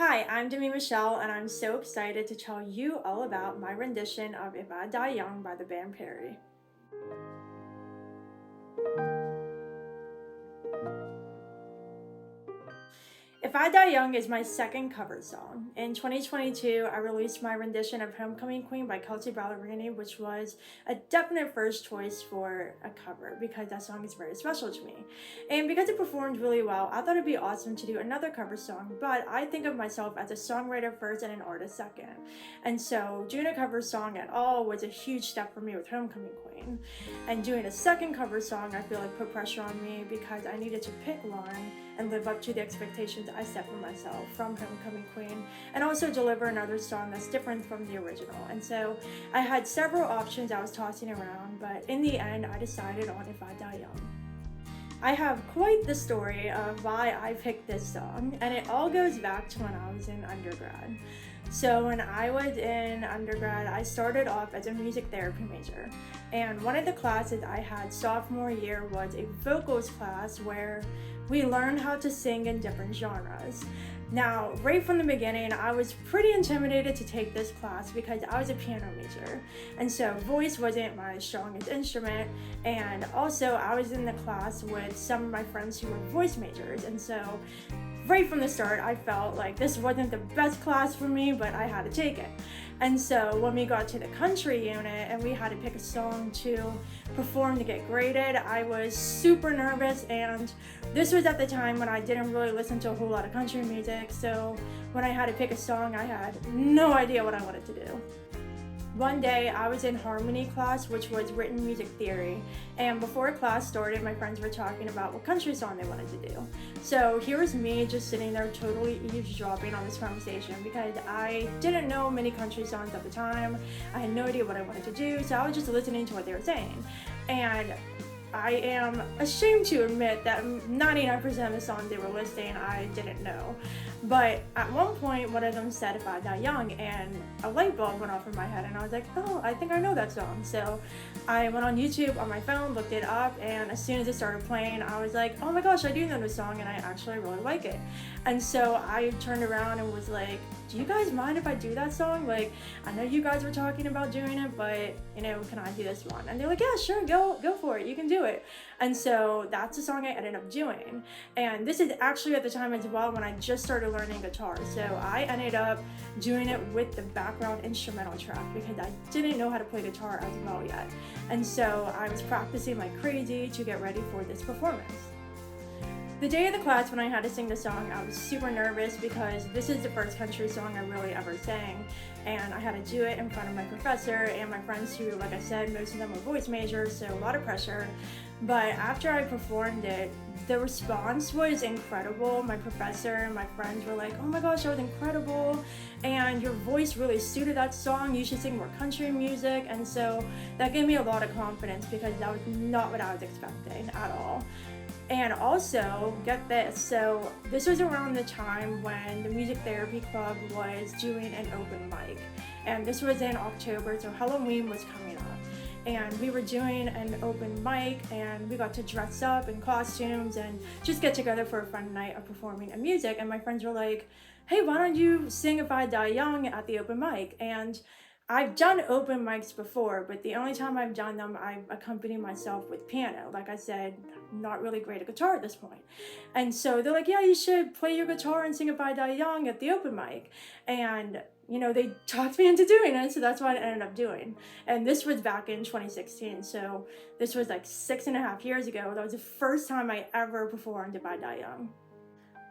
Hi, I'm Demi and I'm so excited to tell you all about my rendition of If I Die Young by the band Perry. If I Die Young is my second cover song. In 2022, I released my rendition of Homecoming Queen by Kelsey Ballerini, which was a definite first choice for a cover because that song is very special to me. And because it performed really well, I thought it'd be awesome to do another cover song, but I think of myself as a songwriter first and an artist second. And so doing a cover song at all was a huge step for me with Homecoming Queen. And doing a second cover song, I feel like put pressure on me because I needed to pick one and live up to the expectations I set for myself from Homecoming Queen, and also deliver another song that's different from the original. And so I had several options I was tossing around, but in the end I decided on If I Die Young. I have quite the story of why I picked this song, and it all goes back to when I was in undergrad. So when I was in undergrad, I started off as a music therapy major, and one of the classes I had sophomore year was a vocals class where we learned how to sing in different genres. Now, right from the beginning, I was pretty intimidated to take this class because I was a piano major, and so voice wasn't my strongest instrument, and also I was in the class with some of my friends who were voice majors, and so right from the start, I felt like this wasn't the best class for me, but I had to take it. And so when we got to the country unit and we had to pick a song to perform to get graded, I was super nervous, and this was at the time when I didn't really listen to a whole lot of country music, so when I had to pick a song, I had no idea what I wanted to do. One day I was in harmony class, which was written music theory, and before class started, my friends were talking about what country song they wanted to do. So here was me just sitting there totally eavesdropping on this conversation because I didn't know many country songs at the time. I had no idea what I wanted to do, so I was just listening to what they were saying. And I am ashamed to admit that 99% of the songs they were listing I didn't know. But at one point, one of them said If I Die Young, and a light bulb went off in my head, and I was like, oh, I think I know that song. So I went on YouTube on my phone, looked it up, and as soon as it started playing, I was like, oh my gosh, I do know this song, and I actually really like it. And so I turned around and was like, do you guys mind if I do that song? Like, I know you guys were talking about doing it, but, can I do this one? And they're like, yeah, sure, go for it, you can do it. And so that's the song I ended up doing. And this is actually at the time as well when I just started learning guitar. So I ended up doing it with the background instrumental track because I didn't know how to play guitar as well yet. And so I was practicing like crazy to get ready for this performance. The day of the class when I had to sing the song, I was super nervous because this is the first country song I really ever sang, and I had to do it in front of my professor and my friends who, like I said, most of them were voice majors, so a lot of pressure. But after I performed it, the response was incredible. My professor and my friends were like, oh my gosh, that was incredible, and your voice really suited that song, you should sing more country music. And so that gave me a lot of confidence because that was not what I was expecting at all. And also, get this, so this was around the time when the music therapy club was doing an open mic. And this was in October, so Halloween was coming up. And we were doing an open mic, and we got to dress up in costumes and just get together for a fun night of performing and music. And my friends were like, hey, why don't you sing If I Die Young at the open mic? And I've done open mics before, but the only time I've done them, I've accompanied myself with piano. Like I said, I'm not really great at guitar at this point. And so they're like, yeah, you should play your guitar and sing If I Die Young at the open mic. And, they talked me into doing it, so that's what I ended up doing. And this was back in 2016, so this was like 6.5 years ago. That was the first time I ever performed If I Die Young.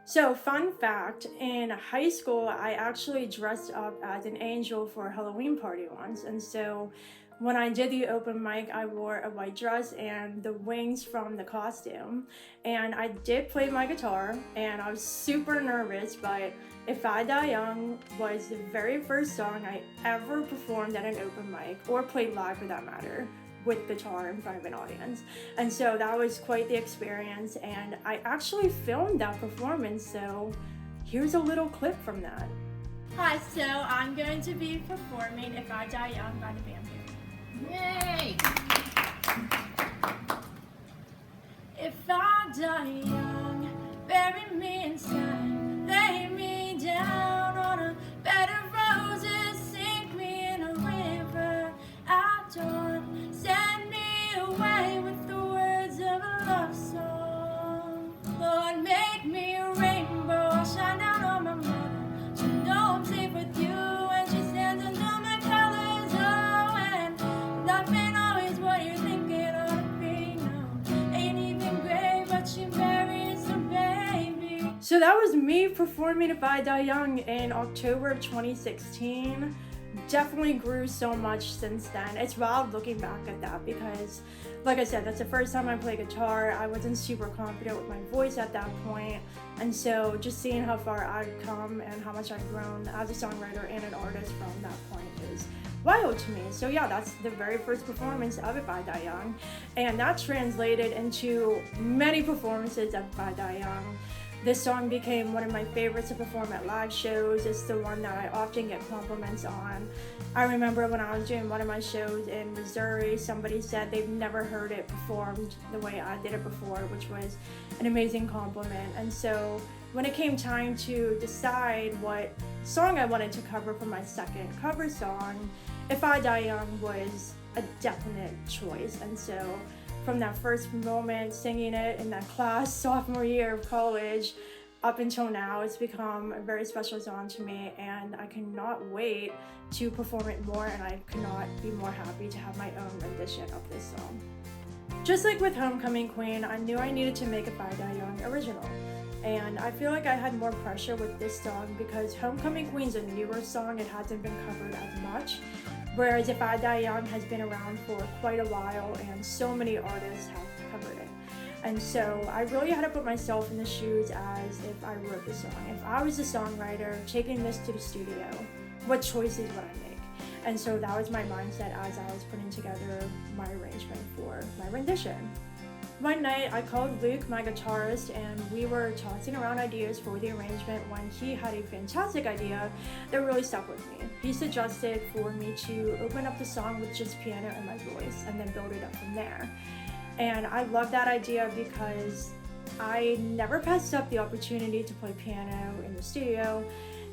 So fun fact, in high school, I actually dressed up as an angel for a Halloween party once. And so when I did the open mic, I wore a white dress and the wings from the costume. And I did play my guitar, and I was super nervous, but If I Die Young was the very first song I ever performed at an open mic, or played live for that matter, with guitar in front of an audience. And so that was quite the experience, and I actually filmed that performance, so here's a little clip from that. Hi, so I'm going to be performing If I Die Young by the band Demi. Yay! If I die young, bury me inside, lay me down. So that was me performing If I Die Young in October of 2016. Definitely grew so much since then. It's wild looking back at that because, like I said, that's the first time I played guitar. I wasn't super confident with my voice at that point, and so just seeing how far I've come and how much I've grown as a songwriter and an artist from that point is wild to me. So yeah, that's the very first performance of If I Die Young, and that translated into many performances of If I Die Young. This song became one of my favorites to perform at live shows. It's the one that I often get compliments on. I remember when I was doing one of my shows in Missouri, somebody said they've never heard it performed the way I did it before, which was an amazing compliment. And so when it came time to decide what song I wanted to cover for my second cover song, If I Die Young was a definite choice. And so from that first moment singing it in that class sophomore year of college up until now, it's become a very special song to me, and I cannot wait to perform it more, and I could not be more happy to have my own rendition of this song. Just like with Homecoming Queen, I knew I needed to make If I Die Young original, and I feel like I had more pressure with this song because Homecoming Queen's a newer song. It hasn't been covered as much, whereas If I Die Young has been around for quite a while and so many artists have covered it. And so I really had to put myself in the shoes as if I wrote the song. If I was a songwriter taking this to the studio, what choices would I make? And so that was my mindset as I was putting together my arrangement for my rendition. One night I called Luke, my guitarist, and we were tossing around ideas for the arrangement when he had a fantastic idea that really stuck with me. He suggested for me to open up the song with just piano and my voice and then build it up from there. And I love that idea because I never passed up the opportunity to play piano in the studio,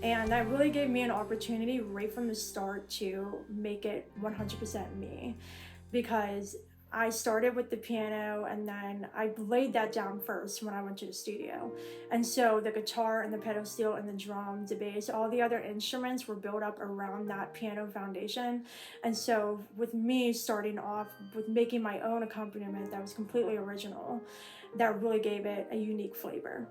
and that really gave me an opportunity right from the start to make it 100% me, because I started with the piano and then I laid that down first when I went to the studio. And so the guitar and the pedal steel and the drums, the bass, all the other instruments were built up around that piano foundation. And so with me starting off with making my own accompaniment that was completely original, that really gave it a unique flavor.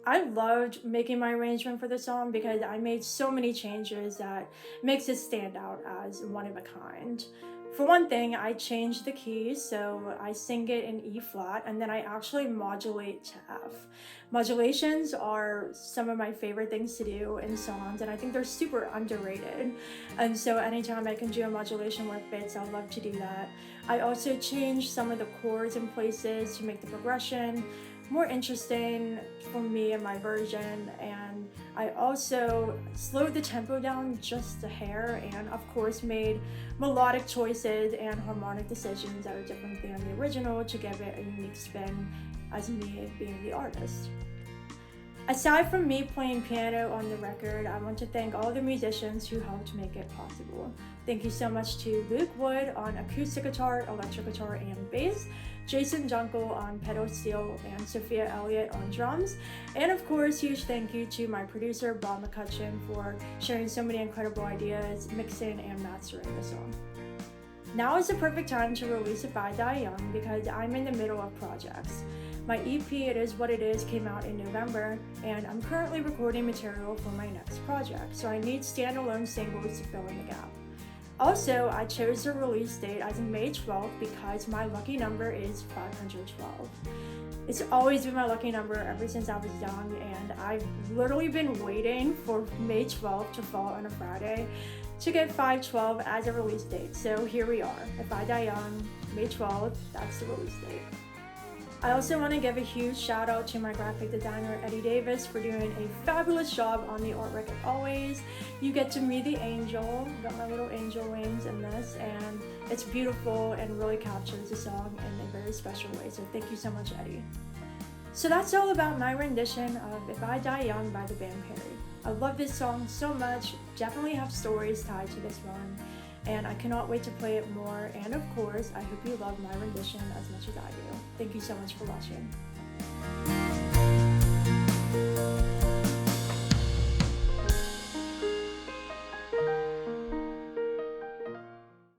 I loved making my arrangement for the song because I made so many changes that makes it stand out as one of a kind. For one thing, I changed the keys, so I sing it in E flat, and then I actually modulate to F. Modulations are some of my favorite things to do in songs, and I think they're super underrated. And so anytime I can do a modulation where it fits, I love to do that. I also changed some of the chords in places to make the progression more interesting for me and my version, and I also slowed the tempo down just a hair, and of course made melodic choices and harmonic decisions that are different than the original to give it a unique spin as me being the artist. Aside from me playing piano on the record, I want to thank all the musicians who helped make it possible. Thank you so much to Luke Wood on acoustic guitar, electric guitar, and bass, Jason Junkel on pedal steel, and Sophia Elliott on drums. And of course, huge thank you to my producer, Bob McCutcheon, for sharing so many incredible ideas, mixing and mastering the song. Now is the perfect time to release If I Die Young because I'm in the middle of projects. My EP, It Is What It Is, came out in November, and I'm currently recording material for my next project, so I need standalone singles to fill in the gap. Also, I chose the release date as May 12th because my lucky number is 512. It's always been my lucky number ever since I was young, and I've literally been waiting for May 12th to fall on a Friday to get 512 as a release date. So here we are. If I Die Young, May 12th, that's the release date. I also want to give a huge shout out to my graphic designer Eddie Davis for doing a fabulous job on the artwork as always. You get to meet the angel, got my little angel wings in this, and it's beautiful and really captures the song in a very special way. So thank you so much, Eddie. So that's all about my rendition of If I Die Young by the band Perry. I love this song so much, definitely have stories tied to this one, and I cannot wait to play it more. And of course, I hope you love my rendition as much as I do. Thank you so much for watching.